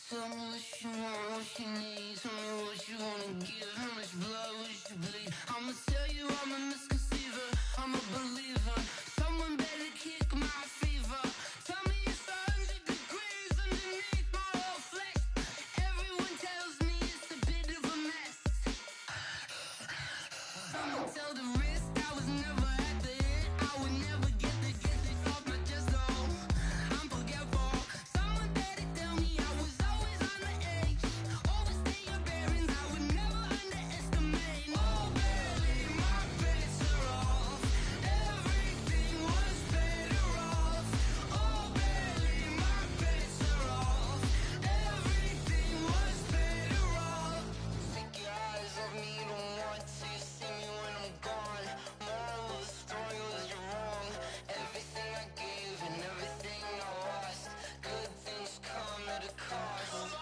Tell me what you want, what you need. Tell me what you wanna give. How much blood would you bleed? I'ma tell you I'm a misconceiver, I'm a believer. Someone better kick my fever. Tell me it's 100 degrees underneath my whole flesh. Everyone tells me it's a bit of a mess. Someone tell the wrist I was never at the hit. I would never get it off my chest though. I'm forgetful. Someone better tell me I was always on the edge. Overstay your bearings, I would never underestimate. Oh baby, my bets are off. Everything was better off. Oh baby, my bets are off. Everything was better off. Take your eyes off me, you don't want to see me when I'm gone. Moral of the story was you're wrong. Everything I gave and everything I lost. Good things come at a cost.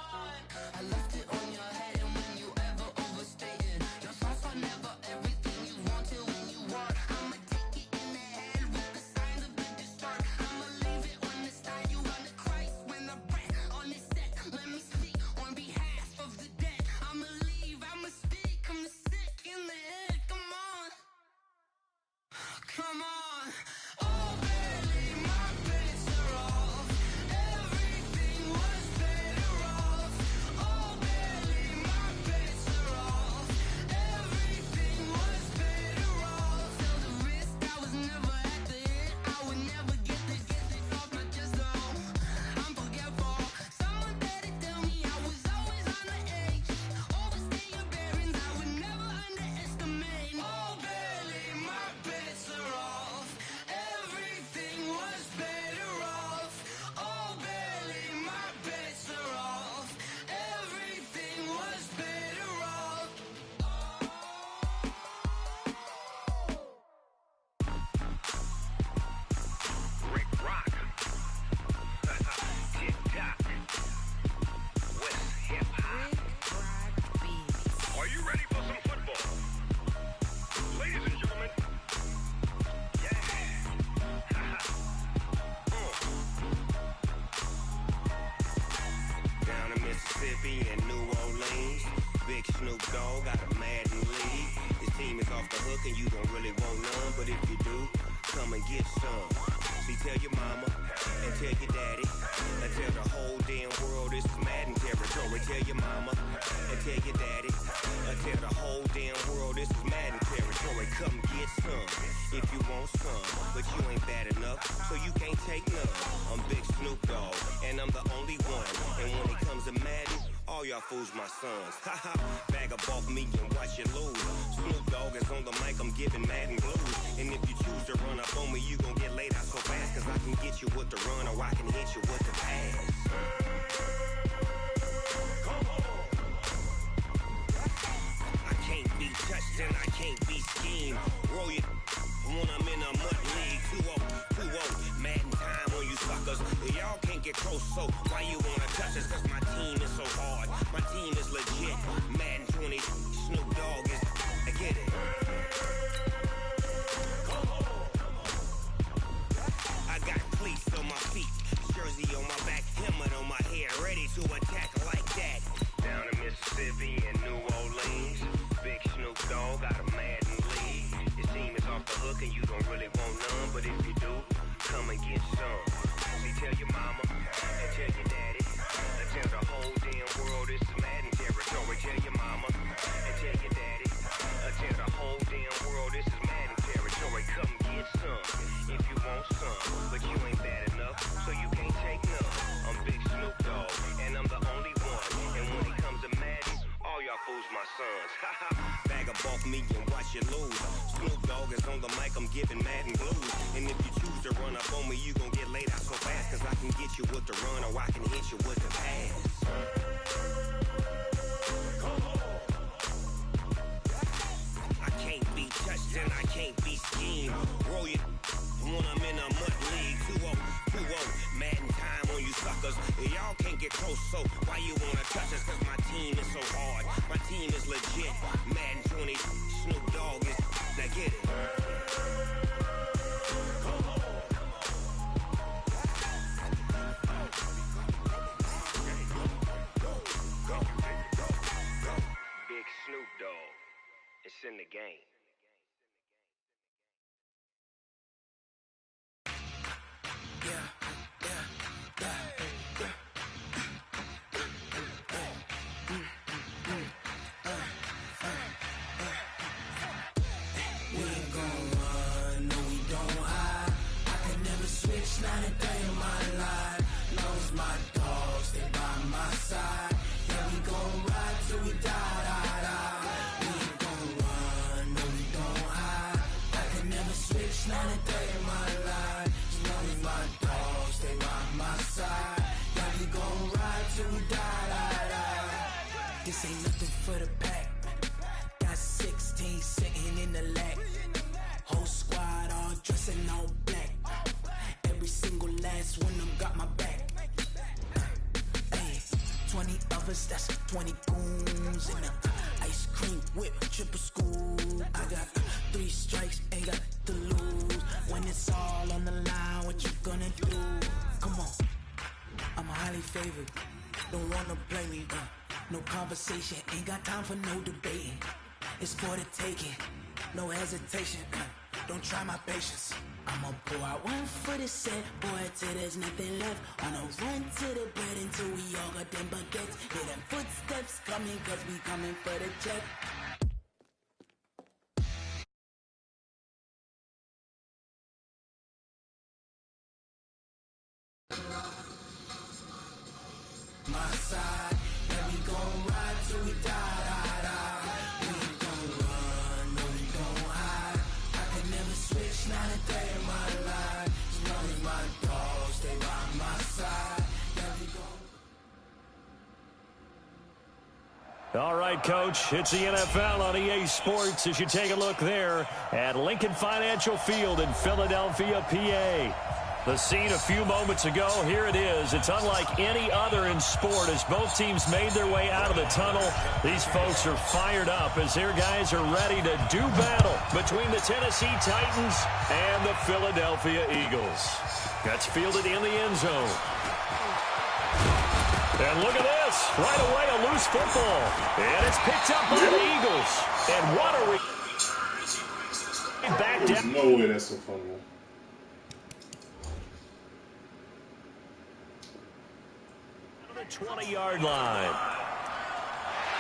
I left it on your head, and when you ever overstated, your thoughts are never everything you wanted when you want. I'ma take it in the head with the signs of the disturbed. I'ma leave it on the side. You run the Christ when the breath on this set. Let me speak on behalf of the dead. I'ma leave, I'ma speak. I'm the sick in the head. Come on, come on. Oh baby, my bets are off. Everything was better off. Oh baby, my bets are off. Everything was better off. Tell the wrist I was never at the hit. I would never get it off my chest though. I'm forgetful. Someone better tell me I was always on the edge. Overstay your bearings, I would never underestimate. Oh baby, my bets are off. Everything was better off. Oh baby, my bets are off. Everything was better off. Rick Rock, TikTok, West Hip Hop. Are you ready for some football? Ladies and gentlemen, yeah. Down in Mississippi and New Orleans, Big Snoop Dogg got a Madden league. His team is off the hook and you don't really want none, but if you do, come and get some. See, tell your mama and tell your daddy and tell the whole damn world this is Madden territory. Tell your mama and tell your daddy and tell the whole damn world this is Madden territory. Come get some if you want some, but you ain't bad enough, so you can't take none. I'm Big Snoop Dogg and I'm the only one. And when it comes to Madden, all y'all fools my sons. Haha, bag up off me and watch you lose. Snoop Dogg is on the mic, I'm giving Madden blues. And if you choose to run up on me, you gon' get laid out so fast. Cause I can get you with the run or I can hit you with the pass. Come on. I can't be touched and I can't be schemed. Roll it when I'm in a mud league. 2-0, Madden time on you suckers. Y'all can't get close, so why you wanna touch us? Cause my team is so hard, my team is legit. Madden 20, Snoop Dogg is, I get it. Come on. I got cleats on my feet, jersey on my back, helmet on my head, ready to attack like that. Down in Mississippi and New Orleans, Big Snoop Dogg got a Madden league. His team is off the hook and you don't really want none, but if you do, come and get some. See, tell your mama and tell your daddy and tell the whole damn world this is Madden territory. Tell your mama and tell your daddy and tell the whole damn world this is Madden territory. Come get some if you want some, but you ain't bad enough, so you can't take none. I'm Big Snoop Dogg and I'm the only one. And when it comes to Madden, all y'all fools my sons. Bag up off me and watch you lose. Snoop Dogg is on the mic, I'm giving Madden blues. And if you choose to run up on me, you gon' get laid out so fast. Cause I can get you with the run or I can hit you with the pass. Come on. I can't be touched and I can't be schemed. Roll it when I'm in a mud league. 2-0, Madden time on you suckers. Y'all can't get close, so why you wanna touch us? Cause my team is so hard, my team is legit. Madden 20, Snoop Dogg is, now get it. Come on. the game. Not a day in my life. Lost my dogs, they by my side. Yeah, we gon' ride till we die. We ain't gon' run, no, we don't hide. I can never switch, not a day in my life. As long as my dogs, they by my side. Yeah, we gon' ride till we die. This ain't nothing for the pack. Got 16 sitting in the lag. Whole squad all dressing all black. Every single last one of them got my back. Hey, 20 of us, that's 20 goons. And ice cream whip, triple scoop. I got 3 strikes, ain't got to lose. When it's all on the line, what you gonna do? Come on, I'm highly favored. Don't wanna play me, no conversation. Ain't got time for no debating. It's for the taking, no hesitation. Don't try my patience. I'ma pour out one for the set, boy, till there's nothing left. On a run to the bread until we all got them baguettes. Hear them footsteps coming, cause we coming for the check. My side, yeah, we gon' ride till we die. We ain't gon' run, no, we gon' hide. I can never switch, not a day in my life. As long as my dogs stay by my side, yeah, we gon'. All right, Coach, it's the NFL on EA Sports as you take a look there at Lincoln Financial Field in Philadelphia, PA. The scene a few moments ago, here it is. It's unlike any other in sport as both teams made their way out of the tunnel. These folks are fired up as their guys are ready to do battle between the Tennessee Titans and the Philadelphia Eagles. That's fielded in the end zone. And look at this. Right away, a loose football. And it's picked up by the Eagles. And what are we... Back There's down. no way that's a fumble. The 20-yard line.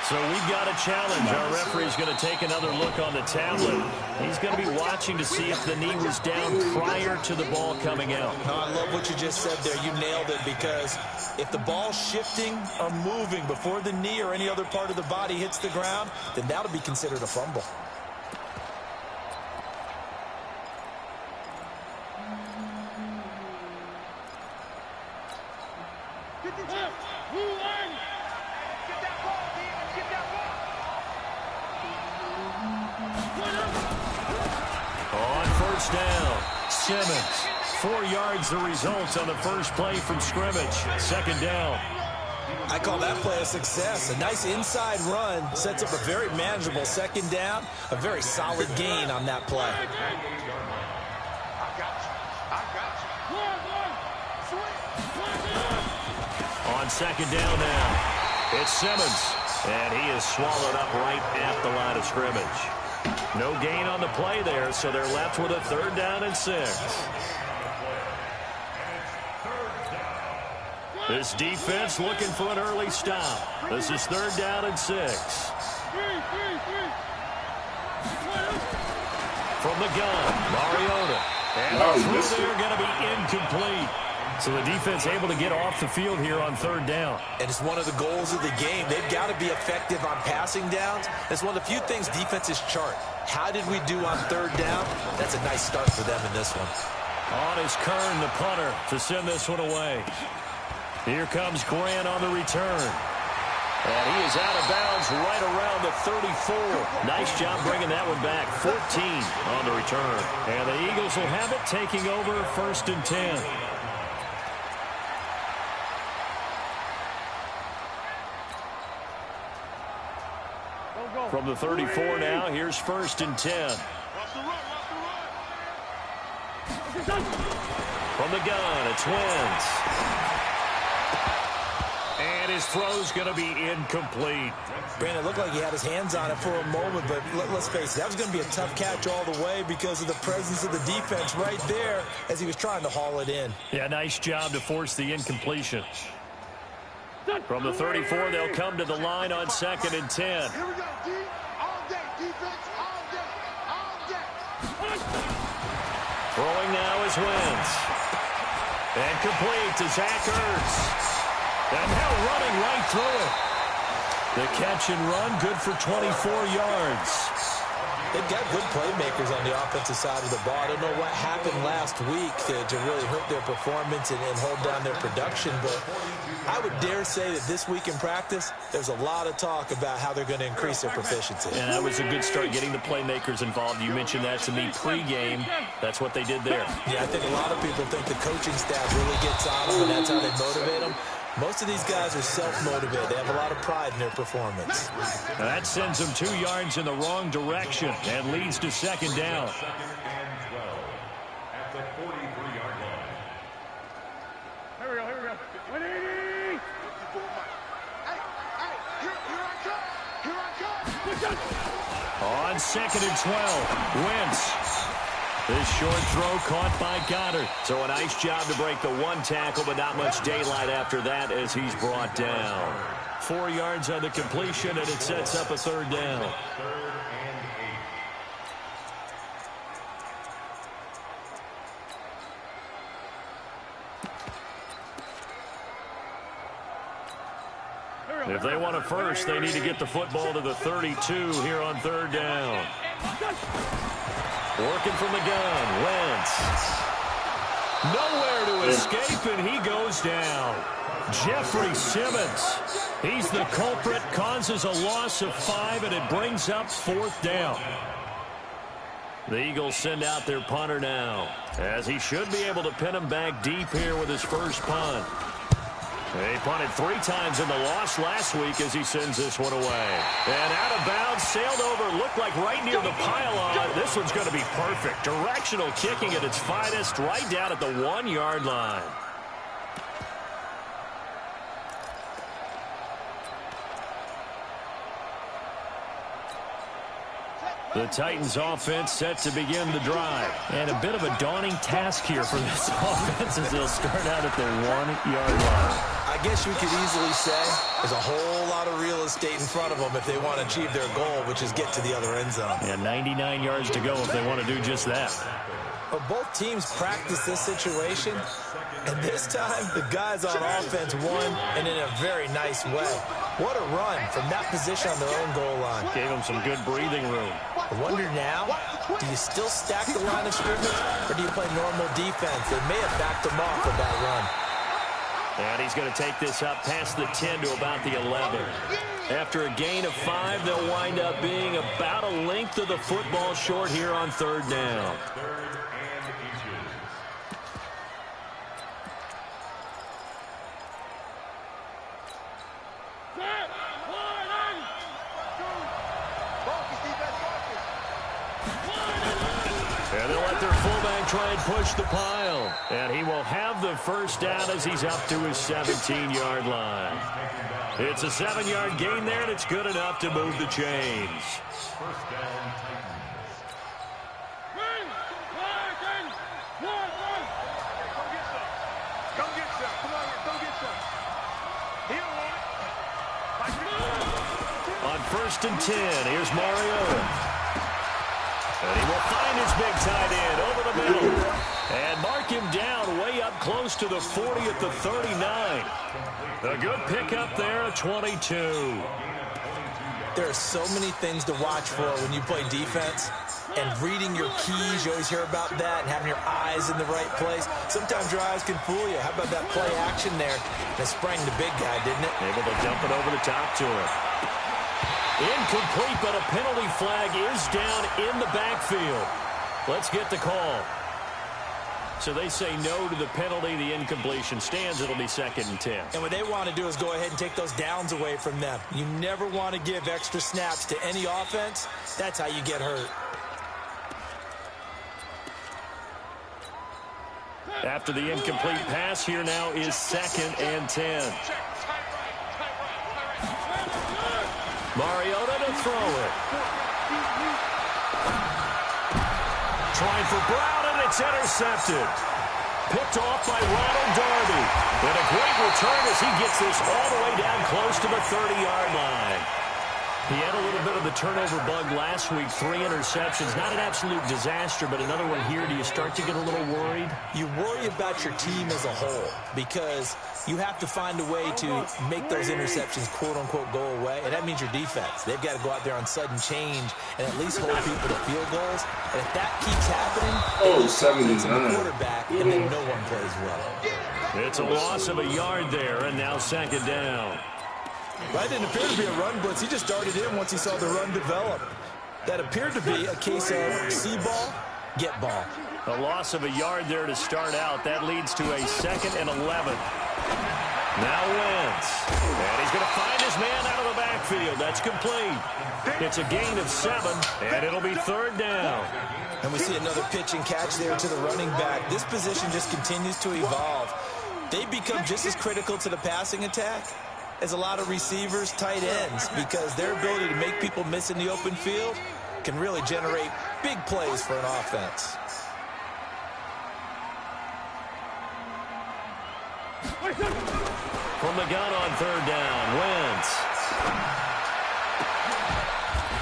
So we've got a challenge. Our referee's going to take another look on the tablet. He's going to be watching to see if the knee was down prior to the ball coming out. I love what you just said there. You nailed it, because if the ball's shifting or moving before the knee or any other part of the body hits the ground, then that'll be considered a fumble. On first down, Simmons. 4 yards the result on the first play from scrimmage. Second down. I call that play a success. A nice inside run sets up a very manageable second down. A very solid gain on that play. On second down now, it's Simmons. And he is swallowed up right at the line of scrimmage. No gain on the play there, so they're left with a 3rd down and 6. This defense looking for an early stop. This is 3rd down and 6. From the gun, Mariota. And the throw there going to be incomplete. So the defense able to get off the field here on 3rd down. And it's one of the goals of the game. They've got to be effective on passing downs. It's one of the few things defenses chart. How did we do on 3rd down? That's a nice start for them in this one. On is Kern, the punter, to send this one away. Here comes Grant on the return. And he is out of bounds right around the 34. Nice job bringing that one back. 14 on the return. And the Eagles will have it, taking over 1st and 10. From the 34 now, here's 1st and 10. From the gun, it's Wentz. And his throw's going to be incomplete. Brandon, it looked like he had his hands on it for a moment, but let's face it, that was going to be a tough catch all the way because of the presence of the defense right there as he was trying to haul it in. Yeah, nice job to force the incompletion. From the 34, they'll come to the line on 2nd and 10. Here we go, D. All day, defense, all day, all day. Throwing now is Wentz. And complete to Zach Ertz. And now running right through it. The catch and run, good for 24 yards. They've got good playmakers on the offensive side of the ball. I don't know what happened last week to really hurt their performance and hold down their production, but I would dare say that this week in practice, there's a lot of talk about how they're going to increase their proficiency. And that was a good start, getting the playmakers involved. You mentioned that to me pregame. That's what they did there. Yeah, I think a lot of people think the coaching staff really gets on them, and that's how they motivate them. Most of these guys are self-motivated. They have a lot of pride in their performance. Now that sends them 2 yards in the wrong direction and leads to 2nd down. At the 43-yard line. Here we go. 180. Hey, here I come. On 2nd and 12, Wentz. This short throw caught by Goddard. So a nice job to break the one tackle, but not much daylight after that as he's brought down. 4 yards on the completion, and it sets up a 3rd down. If they want a first, they need to get the football to the 32 here on 3rd down. Working from the gun, Wentz. Nowhere to escape, and he goes down. Jeffrey Simmons. He's the culprit, causes a loss of 5, and it brings up 4th down. The Eagles send out their punter now, as he should be able to pin him back deep here with his first punt. He punted 3 times in the loss last week as he sends this one away. And out of bounds, sailed over, looked like right near the pylon. This one's going to be perfect. Directional kicking at its finest, right down at the 1-yard line. The Titans offense set to begin the drive. And a bit of a daunting task here for this offense as they'll start out at the 1-yard line. I guess you could easily say there's a whole lot of real estate in front of them if they want to achieve their goal, which is get to the other end zone. And 99 yards to go if they want to do just that. But both teams practice this situation, and this time the guys on offense won, and in a very nice way. What a run from that position on their own goal line. Gave them some good breathing room. I wonder now, do you still stack the line of scrimmage, or do you play normal defense? They may have backed them off with that run. And he's going to take this up past the 10 to about the 11. After a gain of 5, they'll wind up being about a length of the football short here on 3rd down. And they'll let their fullback try and push the pile. And he will have the first down as he's up to his 17-yard line. It's a 7-yard gain there, and it's good enough to move the chains. First down, Titans. Go get some. Come on, go get some. He don't want it. On 1st and 10, here's Mariota. And he will find his big tight end over the middle. And mark him down way up close to the 40 at the 39. A good pickup there at 22. There are so many things to watch for when you play defense. And reading your keys, you always hear about that, and having your eyes in the right place. Sometimes your eyes can fool you. How about that play action there? That sprang the big guy, didn't it? Able to dump it over the top to him. Incomplete, but a penalty flag is down in the backfield. Let's get the call. So they say no to the penalty. The incompletion stands. It'll be 2nd and 10. And what they want to do is go ahead and take those downs away from them. You never want to give extra snaps to any offense. That's how you get hurt. After the incomplete pass, here now is 2nd and 10. Mariota to throw it. Trying for Brown, and it's intercepted. Picked off by Ronald Darby. And a great return as he gets this all the way down close to the 30-yard line. He had a little bit of the turnover bug last week, 3 interceptions. Not an absolute disaster, but another one here. Do you start to get a little worried? You worry about your team as a whole because you have to find a way to make those interceptions, quote-unquote, go away, and that means your defense. They've got to go out there on sudden change and at least hold people to field goals. And if that keeps happening, it's the quarterback, and then no one plays well. It's a loss of a yard there, and now second down. That didn't appear to be a run blitz. He just darted in once he saw the run develop. That appeared to be a case of see ball, get ball. A loss of a yard there to start out. That leads to a 2nd and 11. Now Wentz. And he's going to find his man out of the backfield. That's complete. It's a gain of 7, and it'll be 3rd down. And we see another pitch and catch there to the running back. This position just continues to evolve. They become just as critical to the passing attack as a lot of receivers, tight ends, because their ability to make people miss in the open field can really generate big plays for an offense. From the gun on 3rd down, Wentz.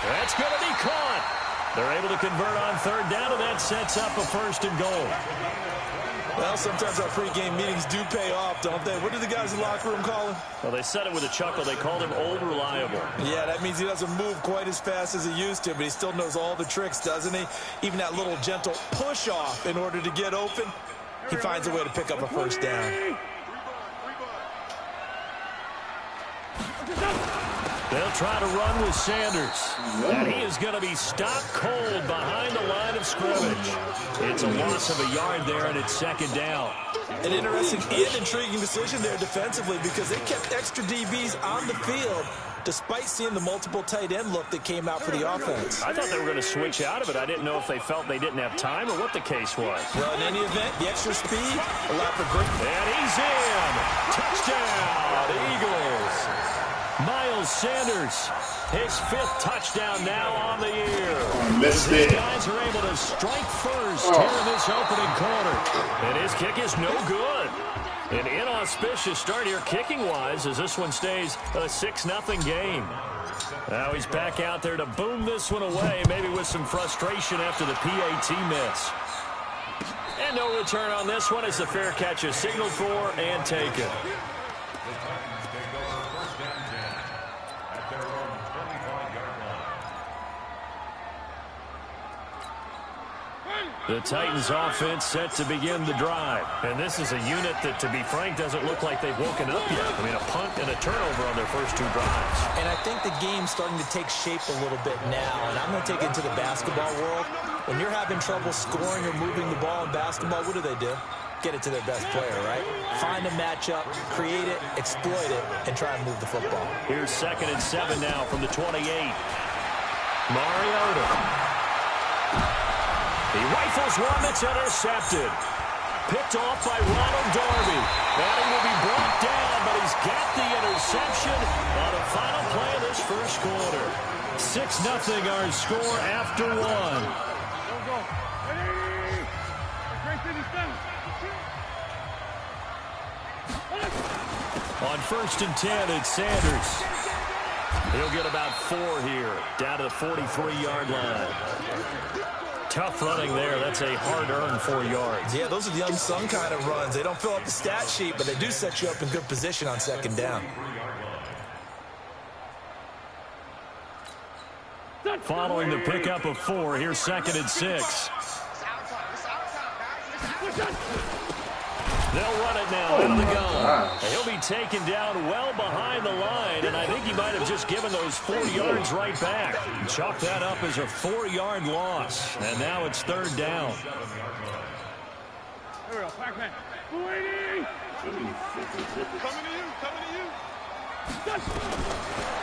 That's going to be caught. They're able to convert on 3rd down, and that sets up a 1st and goal. Well, sometimes our pregame meetings do pay off, don't they? What do the guys in the locker room call him? Well, they said it with a chuckle. They called him Old Reliable. Yeah, that means he doesn't move quite as fast as he used to, but he still knows all the tricks, doesn't he? Even that little gentle push-off in order to get open, he finds a way to pick up a 1st down. They'll try to run with Sanders. And he is going to be stopped cold behind the line of scrimmage. It's a loss of a yard there, and it's 2nd down. An interesting and intriguing decision there defensively because they kept extra DBs on the field despite seeing the multiple tight end look that came out for the offense. I thought they were going to switch out of it. I didn't know if they felt they didn't have time or what the case was. Well, in any event, the extra speed allowed for great. And he's in. Touchdown, Eagles. Miles Sanders, his 5th touchdown now on the year. These guys are able to strike first here in this opening quarter. And his kick is no good. An inauspicious start here kicking-wise as this one stays a 6-0 game. Now he's back out there to boom this one away, maybe with some frustration after the PAT miss. And no return on this one as the fair catch is signaled for and taken. The Titans offense set to begin the drive. And this is a unit that, to be frank, doesn't look like they've woken up yet. I mean, a punt and a turnover on their first 2 drives. And I think the game's starting to take shape a little bit now. And I'm going to take it to the basketball world. When you're having trouble scoring or moving the ball in basketball, what do? Get it to their best player, right? Find a matchup, create it, exploit it, and try and move the football. Here's 2nd and 7 now from the 28. Mariota. He rifles one that's intercepted. Picked off by Ronald Darby. And he will be brought down, but he's got the interception on the final play of this first quarter. 6-0 our score after 1. On 1st and 10, it's Sanders. He'll get about 4 here, down to the 43-yard line. Tough running there. That's a hard-earned 4 yards. Yeah, those are the unsung kind of runs. They don't fill up the stat sheet, but they do set you up in good position on 2nd down. Following the pickup of 4, here's 2nd and 6. They'll run it now out of the gun. He'll be taken down well behind the line, and I think he might have just given those 4 yards right back. Chalk that up as a 4-yard loss, and now it's 3rd down.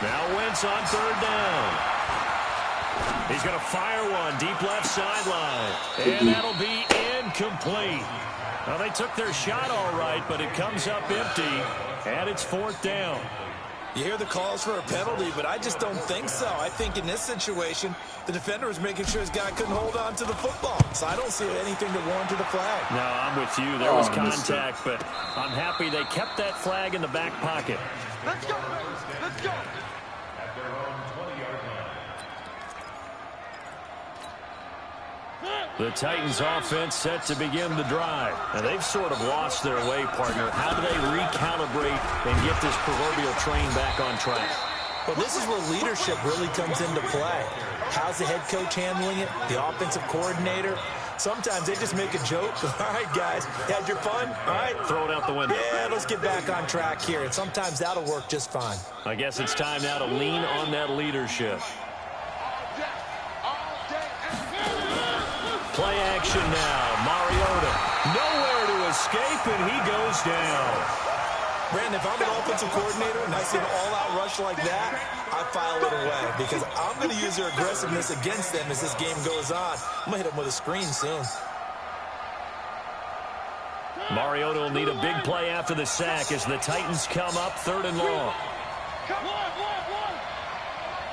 Now Wentz on 3rd down. He's going to fire one deep left sideline, and that'll be incomplete. Well, they took their shot all right, but it comes up empty, and it's 4th down. You hear the calls for a penalty, but I just don't think so. I think in this situation, the defender was making sure his guy couldn't hold on to the football. So I don't see anything to warrant to the flag. No, I'm with you. There was contact, but I'm happy they kept that flag in the back pocket. Let's go, let's go. At their own 20-yard line. The Titans offense set to begin the drive. And they've sort of lost their way, partner. How do they recalibrate and get this proverbial train back on track? Well, this is where leadership really comes into play. How's the head coach handling it? The offensive coordinator? Sometimes they just make a joke. All right, guys, you had your fun? All right. Throw it out the window. Yeah, let's get back on track here. And sometimes that'll work just fine. I guess it's time now to lean on that leadership. Play action now. Mariota nowhere to escape, and he goes down. Brandon, if I'm an offensive coordinator and I see an all-out rush like that, I file it away because I'm going to use their aggressiveness against them as this game goes on. I'm going to hit them with a screen soon. Mariota will need a big play after the sack as the Titans come up 3rd and long. Come on.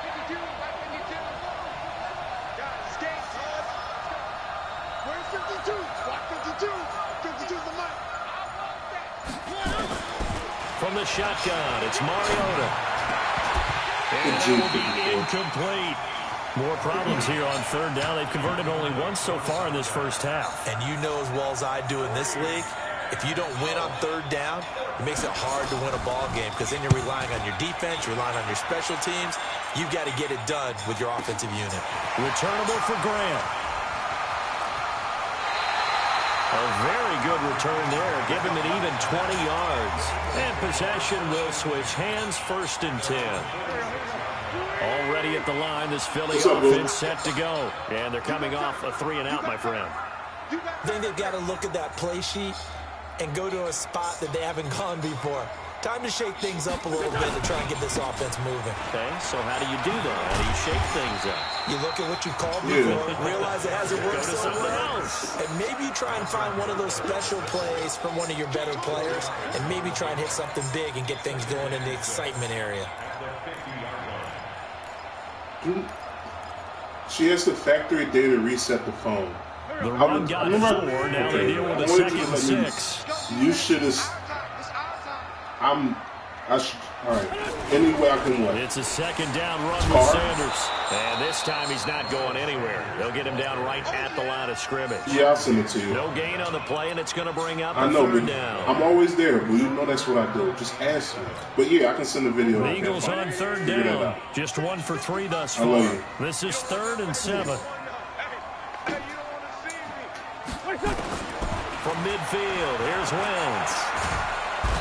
52, 52. Guys, skate. Where's 52? Block 52. 52's the mic. From the shotgun, it's Mariota. And that will be incomplete. More problems here on 3rd down. They've converted only once so far in this first half. And you know as well as I do in this league, if you don't win on 3rd down, it makes it hard to win a ball game because then you're relying on your defense, you're relying on your special teams. You've got to get it done with your offensive unit. Returnable for Graham. A very good return there. Give him an even 20 yards. And possession will switch hands, 1st and 10. Already at the line, this Philly offense set to go. And they're coming off a 3-and-out, my friend. I think they've got to look at that play sheet and go to a spot that they haven't gone before. Time to shake things up a little bit to try and get this offense moving. Okay, so how do you do that? How do you shake things up? You look at what you called before, realize it hasn't worked Go to so something well, else. and maybe you try and find one of those special plays from one of your better players, and maybe try and hit something big and get things going in the excitement area. She has the factory data reset the phone. The run got 4. Now they deal with a 2nd and 6. You should have. All right. Any way I can win. It's a 2nd down run with Sanders. And this time he's not going anywhere. They'll get him down right at the line of scrimmage. Yeah, I'll send it to you. No gain on the play, and it's going to bring up I the know, 3rd but down. I'm always there, but you know that's what I do. Just ask me. But yeah, I can send a video. The Eagles on 3rd down. Just 1 for 3 thus far. love you. This is 3rd and 7. From midfield, here's Wentz.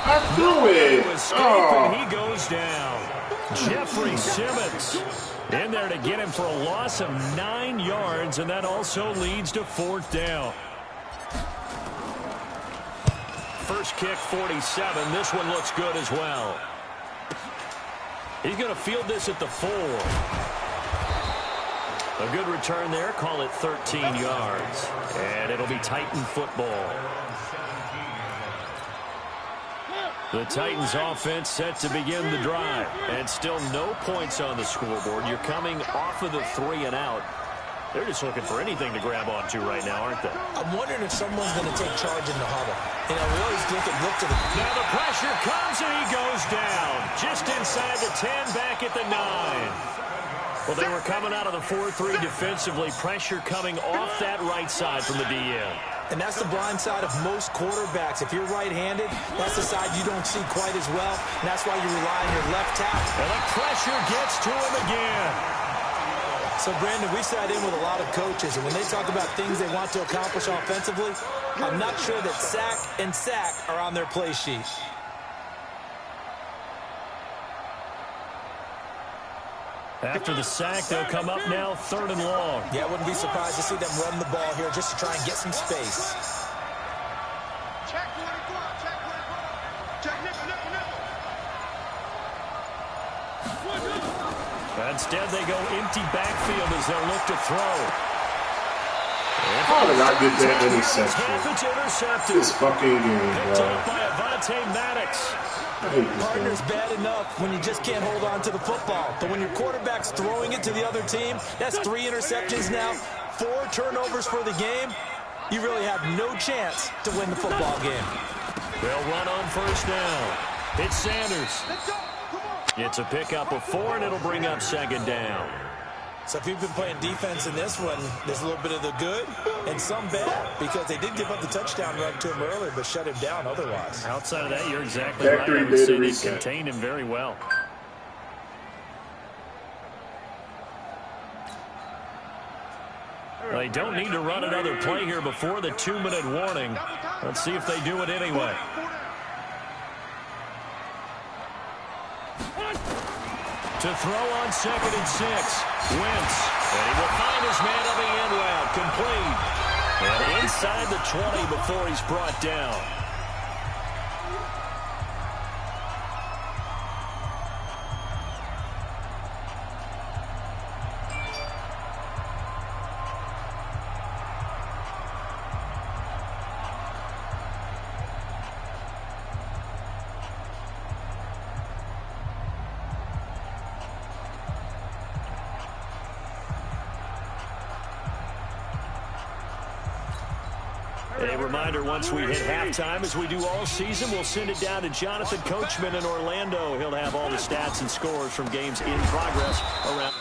I threw it. Escape, and he goes down. Jeffrey Simmons in there to get him for a loss of 9 yards, and that also leads to 4th down. First kick, 47. This one looks good as well. He's going to field this at the 4. A good return there. Call it 13 yards. And it'll be Titan football. The Titans offense set to begin the drive. And still no points on the scoreboard. You're coming off of the 3-and-out. They're just looking for anything to grab onto right now, aren't they? I'm wondering if someone's going to take charge in the huddle. You know, we always look to the... Now the pressure comes and he goes down. Just inside the 10, back at the 9. Well, they were coming out of the 4-3 defensively. Pressure coming off that right side from the DN. And that's the blind side of most quarterbacks. If you're right-handed, that's the side you don't see quite as well. And that's why you rely on your left tackle. And the pressure gets to him again. So, Brandon, we sat in with a lot of coaches, and when they talk about things they want to accomplish offensively, I'm not sure that sack and sack are on their play sheet. After the sack, they'll come up now 3rd and long. Yeah, I wouldn't be surprised to see them run the ball here just to try and get some space. Check where it goes. Check where it goes. Check nipple. Instead, they go empty backfield as they'll look to throw. How did I get that interception? Half it's intercepted. This fucking game, Picked bro. up by Avonte Maddox. I hate this Partner's game. bad enough when you just can't hold on to the football. But when your quarterback's throwing it to the other team, that's 3 interceptions now, 4 turnovers for the game. You really have no chance to win the football game. They'll run on first down. It's Sanders. It's a pickup of 4, and it'll bring up second down. So if you've been playing defense in this one, there's a little bit of the good and some bad, because they did give up the touchdown run to him earlier, but shut him down otherwise. Outside of that, you're exactly right. Factory I would say data they reset. contained him very well. They don't need to run another play here before the 2-minute warning. Let's see if they do it anyway. To throw on 2nd and 6. Wentz. And he will find his man on the end route. Complete. And inside the 20 before he's brought down. A reminder, once we hit halftime, as we do all season, we'll send it down to Jonathan Coachman in Orlando. He'll have all the stats and scores from games in progress around.